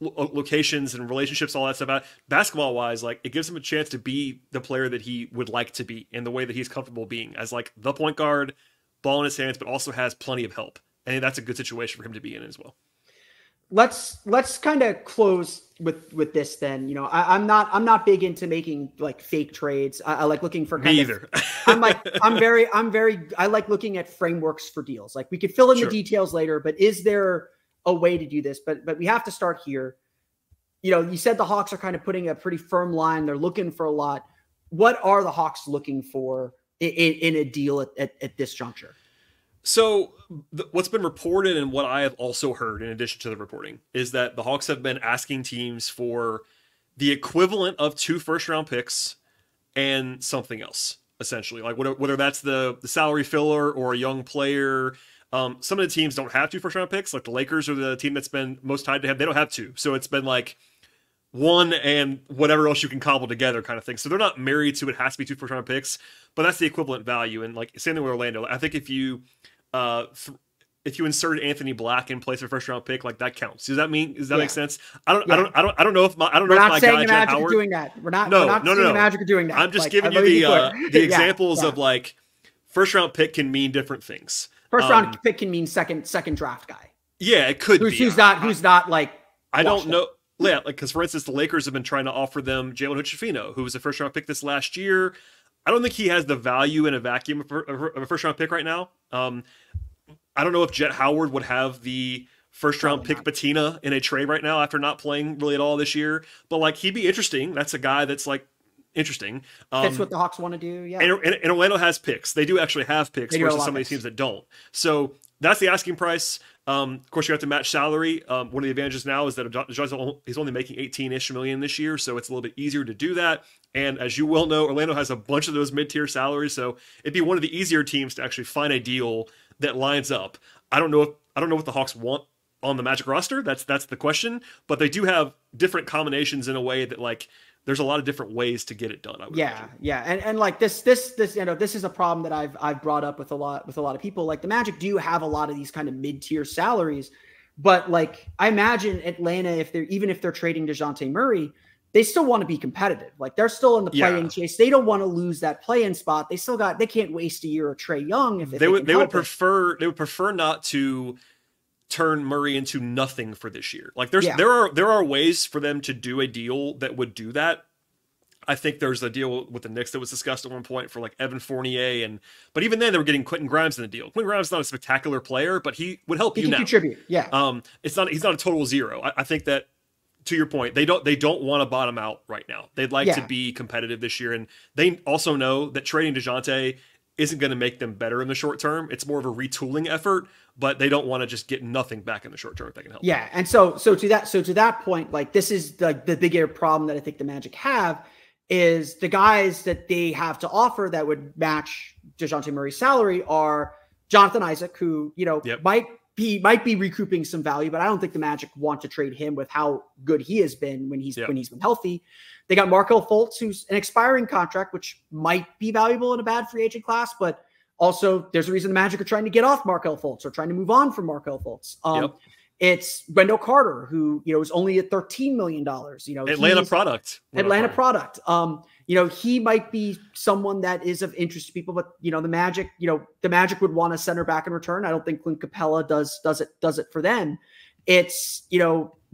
Locations and relationships, all that stuff out. Basketball wise, it gives him a chance to be the player that he would like to be in the way that he's comfortable being as the point guard, ball in his hands, but also has plenty of help. And that's a good situation for him to be in as well. Let's kind of close with this then. I'm not big into making fake trades. I like looking for Me either. I like looking at frameworks for deals. We could fill in the details later, but is there a way to do this? But we have to start here. You said the Hawks are kind of putting a pretty firm line. They're looking for a lot. What are the Hawks looking for in a deal at this juncture? So what's been reported and what I have also heard in addition to the reporting is that the Hawks have been asking teams for the equivalent of 2 first-round picks and something else, essentially. Whether that's the salary filler or a young player. Some of the teams don't have 2 first-round picks. The Lakers are the team that's been most tied to him. They don't have 2. So it's been 1 and whatever else you can cobble together kind of thing. So they're not married to it has to be 2 first-round picks, but that's the equivalent value. And same thing with Orlando. I think if you if you inserted Anthony Black in place of a first round pick, like that counts. Does that make sense? I don't know if my We're not saying guy the Jet Magic Howard are doing that. We're not saying the Magic are doing that. I'm just giving you the examples of like first round pick can mean different things. First round pick can mean second draft guy. Yeah, it could be. Who's not like I don't know. Yeah, like because for instance, the Lakers have been trying to offer them Jalen Hood-Schifino, who was a first round pick this last year. I don't think he has the value in a vacuum of a first round pick right now. I don't know if Jet Howard would have the first round pick patina in a trade right now after not playing really at all this year. But like he'd be interesting. That's a guy that's like interesting. That's what the Hawks want to do. Yeah. And Orlando has picks. They do actually have picks versus some of these teams that don't. So that's the asking price. Of course, you have to match salary. One of the advantages now is that he's only making 18-ish million this year, so it's a little bit easier to do that. And as you well know, Orlando has a bunch of those mid-tier salaries, so it'd be one of the easier teams to actually find a deal that lines up. I don't know what the Hawks want on the Magic roster. That's the question. But they do have different combinations in a way that like there's a lot of different ways to get it done. I would imagine. Yeah. And like this, you know, this is a problem that I've brought up with a lot of people. Like the Magic do have a lot of these kind of mid-tier salaries, but like I imagine Atlanta, if they're trading Dejounte Murray, they still want to be competitive. Like they're still in the play-in chase. They don't want to lose that play-in spot. They can't waste a year of Trae Young if they would prefer not to turn Murray into nothing for this year. Like there are ways for them to do a deal that would do that. I think there's a deal with the Knicks that was discussed at one point for like Evan Fournier, but even then they were getting Quentin Grimes in the deal. Quentin Grimes is not a spectacular player, but he would help you now. Contribute. Yeah. He's not a total zero. I think that, to your point, they don't want to bottom out right now. They'd like to be competitive this year, and they also know that trading DeJounte isn't going to make them better in the short term. It's more of a retooling effort, but they don't want to just get nothing back in the short term if they can help. Yeah, them. And so to that point, like this is the bigger problem that I think the Magic have is the guys that they have to offer that would match DeJounte Murray's salary are Jonathan Isaac, who might be recouping some value, but I don't think the Magic want to trade him with how good he has been when he's been healthy. They got Markelle Fultz, who's an expiring contract, which might be valuable in a bad free agent class, but also there's a reason the Magic are trying to get off Markelle Fultz or trying to move on from Markelle Fultz. It's Wendell Carter, who is only at $13 million. Atlanta product. He might be someone that is of interest to people, but the Magic would want a center back in return. I don't think Clint Capella does it for them. It's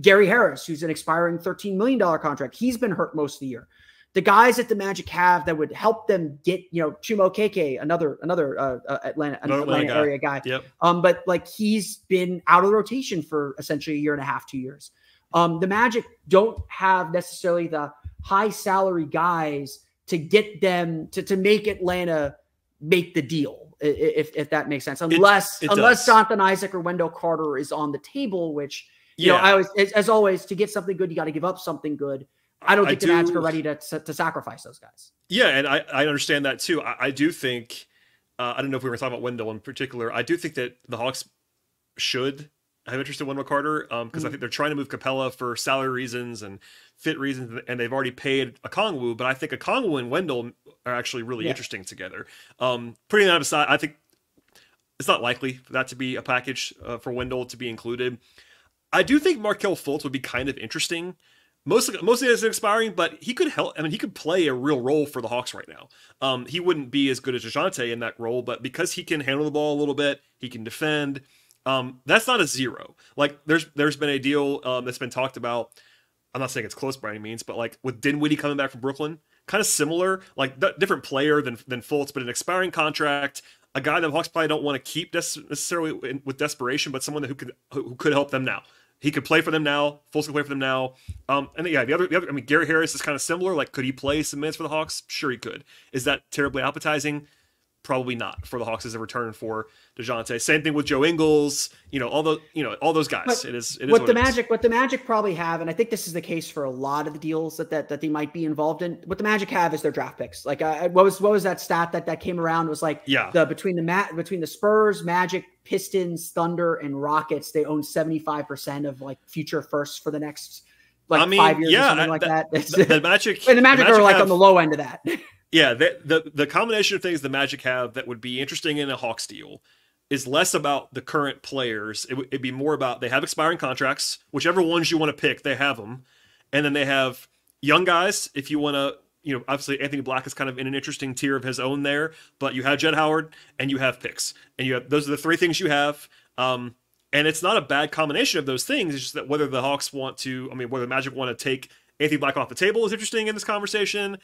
Gary Harris, who's an expiring $13 million contract. He's been hurt most of the year. The guys that the Magic have that would help them get, Chuma Okeke, another Atlanta area guy. Yep. But like he's been out of the rotation for essentially a year and a half, 2 years. The Magic don't have necessarily the high salary guys to get them to make Atlanta make the deal, if that makes sense. Unless Jonathan Isaac or Wendell Carter is on the table, which as always, to get something good, you got to give up something good. I don't think the Magic are ready to sacrifice those guys. Yeah, and I understand that too. I do think, I don't know if we were talking about Wendell in particular, I do think that the Hawks should have interest in Wendell Carter because I think they're trying to move Capella for salary reasons and fit reasons, and they've already paid Okongwu, but I think Okongwu and Wendell are actually really interesting together. Putting that aside, I think it's not likely for that to be a package for Wendell to be included. I do think Markelle Fultz would be kind of interesting. Mostly as an expiring, but he could help. I mean, he could play a real role for the Hawks right now. He wouldn't be as good as DeJounte in that role, but because he can handle the ball a little bit, he can defend. That's not a zero. Like there's been a deal that's been talked about. I'm not saying it's close by any means, but like with Dinwiddie coming back from Brooklyn, kind of similar, like different player than Fultz, but an expiring contract, a guy that the Hawks probably don't want to keep necessarily with desperation, but someone who could help them now. He could play for them now. Fultz could play for them now. And the other, I mean, Gary Harris is kind of similar. Like, could he play some minutes for the Hawks? Sure, he could. Is that terribly appetizing? Probably not for the Hawks as a return for DeJounte. Same thing with Joe Ingles. All those guys. But it is what the Magic probably have, and I think this is the case for a lot of the deals that they might be involved in. What the Magic have is their draft picks. Like, what was that stat that came around? It was like between the Spurs, Magic, Pistons, Thunder, and Rockets, they own 75% of like future firsts for the next 5 years or something like that. The Magic and the Magic are like on the low end of that. Yeah, the combination of things the Magic have that would be interesting in a Hawks deal is less about the current players. It'd be more about they have expiring contracts, whichever ones you want to pick, they have them. And then they have young guys, if you want to, obviously Anthony Black is kind of in an interesting tier of his own there, but you have Jett Howard and you have picks. And those are the three things you have. And it's not a bad combination of those things. It's just that whether the Hawks whether the Magic want to take Anthony Black off the table is interesting in this conversation.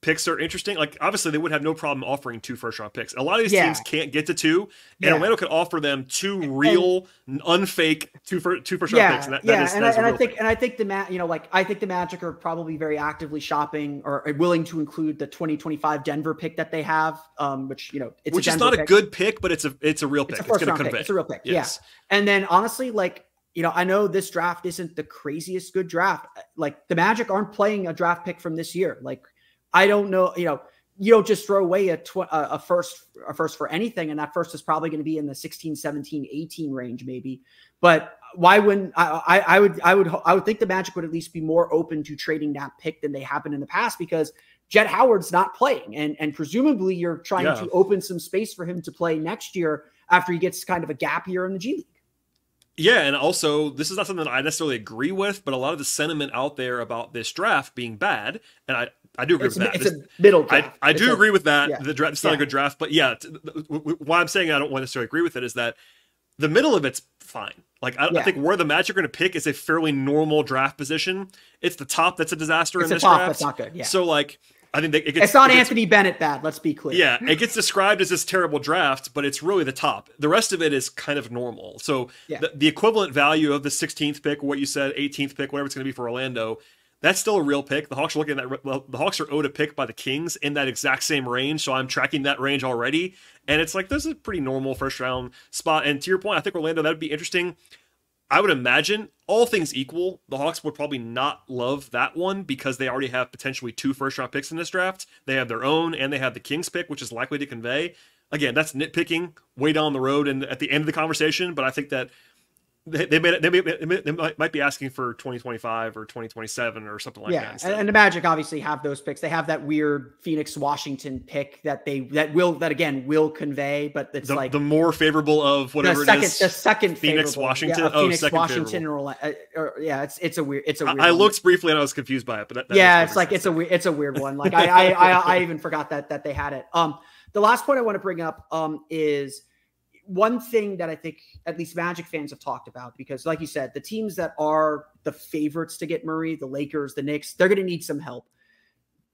Picks are interesting. Like, obviously, they would have no problem offering 2 first-round picks. A lot of these teams can't get to 2, and Orlando could offer them 2 real, unfake two first-round picks. And I think the Magic are probably very actively shopping or willing to include the 2025 Denver pick that they have, which is not a good pick, but it's a real pick. It's going to convey. It's a real pick. Yes. Yeah. And then honestly, I know this draft isn't the craziest good draft. Like, the Magic aren't playing a draft pick from this year. Like, I don't know, you don't just throw away a first for anything. And that first is probably going to be in the 16, 17, 18 range, maybe. But why wouldn't I would think the Magic would at least be more open to trading that pick than they have been in the past, because Jett Howard's not playing. And presumably you're trying to open some space for him to play next year after he gets kind of a gap year in the G League. Yeah, and also, this is not something that I necessarily agree with, but a lot of the sentiment out there about this draft being bad, and I do agree with that. It's a middle draft. I do agree with that. Yeah. The draft, it's not a good draft, but why I'm saying I don't necessarily agree with it is that the middle of it's fine. Like, I think where the Magic are going to pick is a fairly normal draft position. It's the top that's a disaster in this draft. That's not good. Yeah. So, like, I think it's not Anthony Bennett bad. Let's be clear. Yeah, it gets described as this terrible draft, but it's really the top. The rest of it is kind of normal. So the equivalent value of the 16th pick, what you said, 18th pick, whatever it's going to be for Orlando, that's still a real pick. The Hawks are looking at that. Well, the Hawks are owed a pick by the Kings in that exact same range, so I'm tracking that range already. And it's like, this is a pretty normal first round spot. And to your point, I think Orlando, that would be interesting. I would imagine, all things equal, the Hawks would probably not love that one because they already have potentially 2 first-round picks in this draft. They have their own, and they have the Kings pick, which is likely to convey. Again, that's nitpicking way down the road and at the end of the conversation, but I think that they might be asking for 2025 or 2027 or something like that. And the Magic obviously have those picks. They have that weird Phoenix Washington pick that will convey, but it's like the more favorable of whatever it is. The second Phoenix Washington. Phoenix Washington. It's a weird. I looked briefly and I was confused by it, but it's a weird one. Like I even forgot that they had it. The last point I want to bring up is one thing that I think at least Magic fans have talked about, because like you said, the teams that are the favorites to get Murray, the Lakers, the Knicks, they're going to need some help.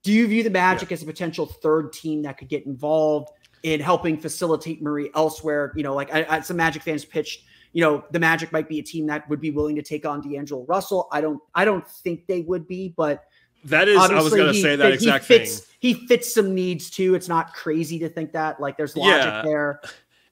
Do you view the Magic as a potential third team that could get involved in helping facilitate Murray elsewhere? Some Magic fans pitched, the Magic might be a team that would be willing to take on D'Angelo Russell. I don't think they would be, but that is, I was going to say that exact thing. He fits some needs too. It's not crazy to think that, like, there's logic there.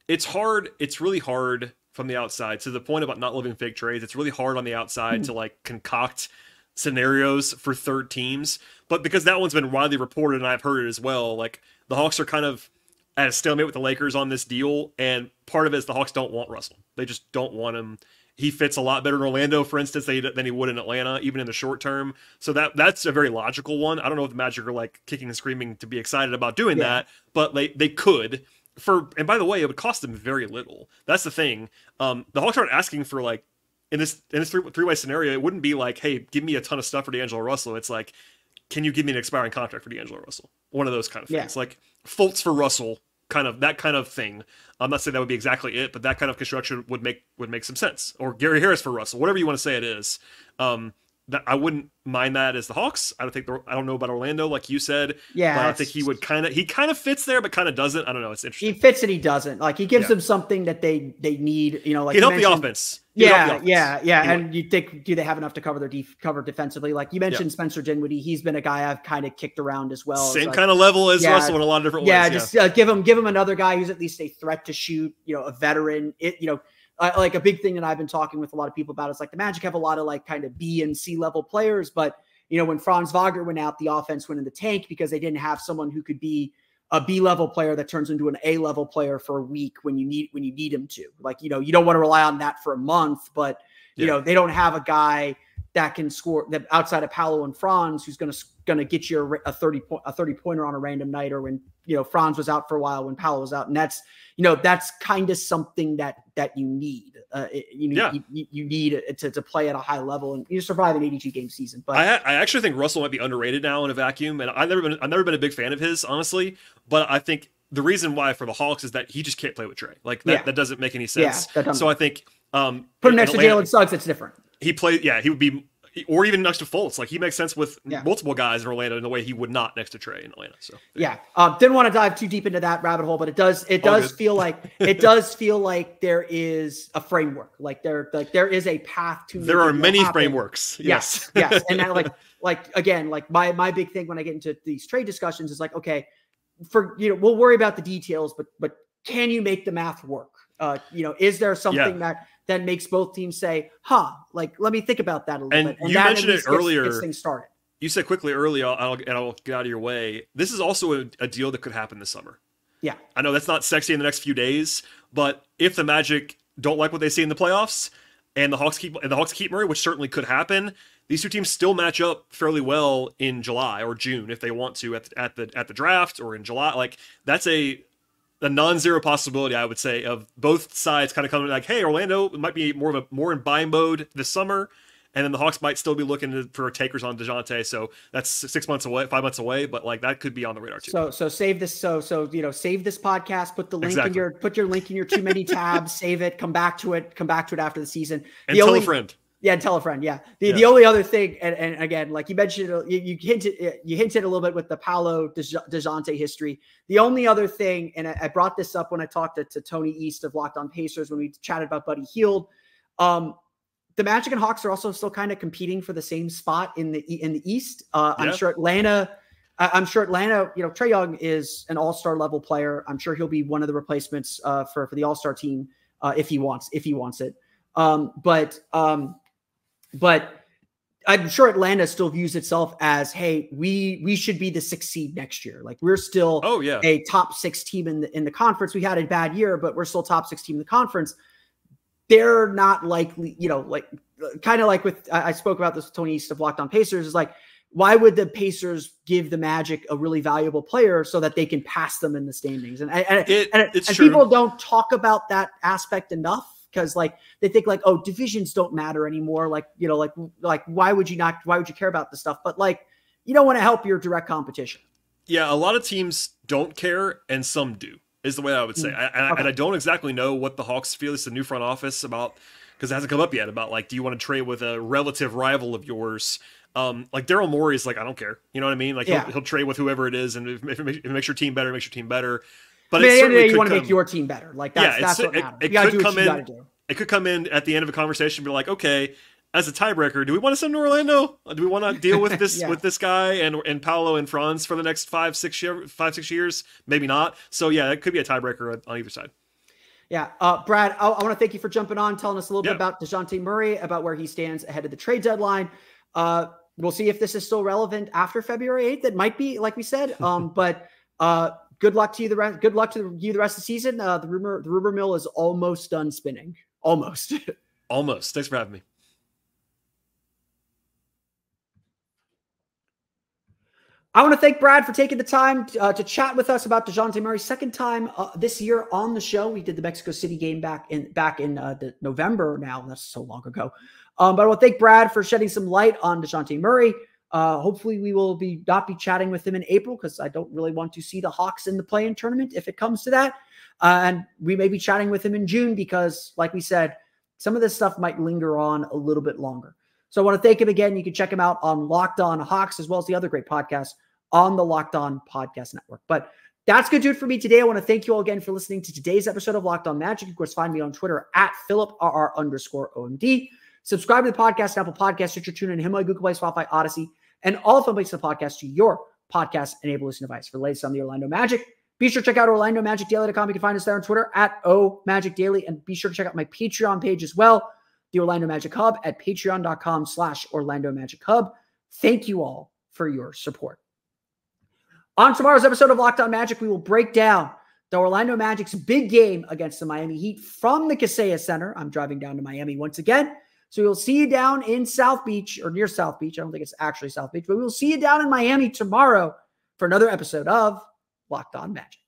It's hard. It's really hard from the outside. To the point about not living fake trades, it's really hard on the outside to like concoct scenarios for third teams. But because that one's been widely reported and I've heard it as well, like the Hawks are kind of at a stalemate with the Lakers on this deal. And part of it is the Hawks don't want Russell. They just don't want him. He fits a lot better in Orlando, for instance, than he would in Atlanta, even in the short term. So that's a very logical one. I don't know if the Magic are like kicking and screaming to be excited about doing that, but they could. And by the way, it would cost them very little. That's the thing. The Hawks aren't asking for, like, in this three-way scenario, it wouldn't be like, hey, give me a ton of stuff for D'Angelo Russell. It's like, can you give me an expiring contract for D'Angelo Russell? One of those kind of things. Like Fultz for Russell, that kind of thing. I'm not saying that would be exactly it, but that kind of construction would make some sense. Or Gary Harris for Russell, whatever you want to say it is. That I wouldn't mind that as the Hawks. I don't know about Orlando, like you said. Yeah, but I think he kind of fits there, but kind of doesn't. I don't know. It's interesting. He fits and he doesn't. Like he gives them something that they need. Like he'd help the offense. Yeah. And you think, do they have enough to cover defensively? Like you mentioned, Spencer Dinwiddie. He's been a guy I've kind of kicked around as well. Same kind of level as Russell in a lot of different ways. Yeah, just give him another guy who's at least a threat to shoot. A veteran. Like a big thing that I've been talking with a lot of people about is like the Magic have a lot of like kind of B and C level players, but when Franz Wagner went out, the offense went in the tank because they didn't have someone who could be a B level player that turns into an A level player for a week when you need him to. Like you don't want to rely on that for a month, but they don't have a guy that can score that outside of Paolo and Franz who's going to get you a 30 pointer on a random night, or when Franz was out for a while, when Paolo was out, and that's kind of something that you need. You need to play at a high level and you survive an 82 game season. But I actually think Russell might be underrated now in a vacuum, and I've never been a big fan of his, honestly. But I think the reason why for the Hawks is that he just can't play with Trey. Like that doesn't make any sense. So I think put him next to Jalen Suggs, it's different. He would be. Or even next to Fultz. Like, he makes sense with multiple guys in Orlando in a way he would not next to Trey in Atlanta. So didn't want to dive too deep into that rabbit hole, but it does feel like there is a framework. Like there is a path to. There are many frameworks. Yes. And that, again, my big thing when I get into these trade discussions is like, okay, we'll worry about the details, but can you make the math work? Is there something that makes both teams say, let me think about that a little bit. And you mentioned it earlier. Gets things started. You said quickly earlier, I'll get out of your way. This is also a deal that could happen this summer. Yeah. I know that's not sexy in the next few days, but if the Magic don't like what they see in the playoffs and the Hawks keep Murray, which certainly could happen, these two teams still match up fairly well in July or June if they want to at the draft or in July. Like, that's a non-zero possibility, I would say, of both sides kind of coming like, hey, Orlando might be more in buy mode this summer, and then the Hawks might still be looking for takers on Dejounte. So that's 5 months away, but like that could be on the radar too. So save this. So save this podcast. Put the link in your link in your too many tabs. Save it. Come back to it after the season. And tell a friend. Yeah, tell a friend. Yeah. The only other thing, and again, like you mentioned, you hinted a little bit with the Paolo Dejounte history. The only other thing, and I brought this up when I talked to Tony East of Locked On Pacers when we chatted about Buddy Hield. The Magic and Hawks are also still kind of competing for the same spot in the East. I'm sure Atlanta. Trae Young is an all-star level player. I'm sure he'll be one of the replacements for the all-star team if he wants it. But I'm sure Atlanta still views itself as, hey, we should be the 6th seed next year. Like, we're still a top 6 team in the conference. We had a bad year, but we're still top 6 team in the conference. They're not likely, kind of like I spoke about this with Tony East of Locked On Pacers, is like, why would the Pacers give the Magic a really valuable player so that they can pass them in the standings? And people don't talk about that aspect enough. Because they think divisions don't matter anymore. Why would you care about this stuff? But you don't want to help your direct competition. Yeah. A lot of teams don't care and some do is the way I would say. And I don't exactly know what the Hawks feel. It's the new front office about, because it hasn't come up yet about do you want to trade with a relative rival of yours? Daryl Morey is I don't care. You know what I mean? He'll trade with whoever it is. And if it makes your team better, it makes your team better. But at the end of the day, you want to make your team better. That's what matters. You got to do what you got to do. It could come in at the end of a conversation and be like, okay, as a tiebreaker, do we want to send to Orlando? Do we want to deal with this with this guy and Paolo and Franz for the next 5-6 years? Maybe not. So yeah, that could be a tiebreaker on either side. Yeah. Brad, I want to thank you for jumping on, telling us a little bit about Dejounte Murray, about where he stands ahead of the trade deadline. We'll see if this is still relevant after February 8th. It might be, like we said. But good luck to you. Good luck to you the rest of the season. The rumor mill is almost done spinning. Almost. Almost. Thanks for having me. I want to thank Brad for taking the time to chat with us about Dejounte Murray. Second time this year on the show. We did the Mexico City game back in the November now. That's so long ago. But I want to thank Brad for shedding some light on Dejounte Murray. Hopefully we will not be chatting with him in April, because I don't really want to see the Hawks in the play-in tournament if it comes to that. And we may be chatting with him in June because, like we said, some of this stuff might linger on a little bit longer. So I want to thank him again. You can check him out on Locked On Hawks, as well as the other great podcasts on the Locked On Podcast Network. But that's going to do it for me today. I want to thank you all again for listening to today's episode of Locked On Magic. Of course, find me on Twitter at PhilipRR_OMD. Subscribe to the podcast, Apple Podcasts, Stitcher, TuneIn, Himalaya, Google Play, Spotify, Odyssey, and all fun places to podcast to your podcast-enabled listening device. For the latest on the Orlando Magic, be sure to check out OrlandoMagicDaily.com. You can find us there on Twitter at OMagicDaily, and be sure to check out my Patreon page as well, the Orlando Magic Hub, at patreon.com/Orlando Magic Hub. Thank you all for your support. On tomorrow's episode of Locked On Magic, we will break down the Orlando Magic's big game against the Miami Heat from the Kaseya Center. I'm driving down to Miami once again. So we'll see you down in South Beach, or near South Beach. I don't think it's actually South Beach, but we'll see you down in Miami tomorrow for another episode of Locked On Magic.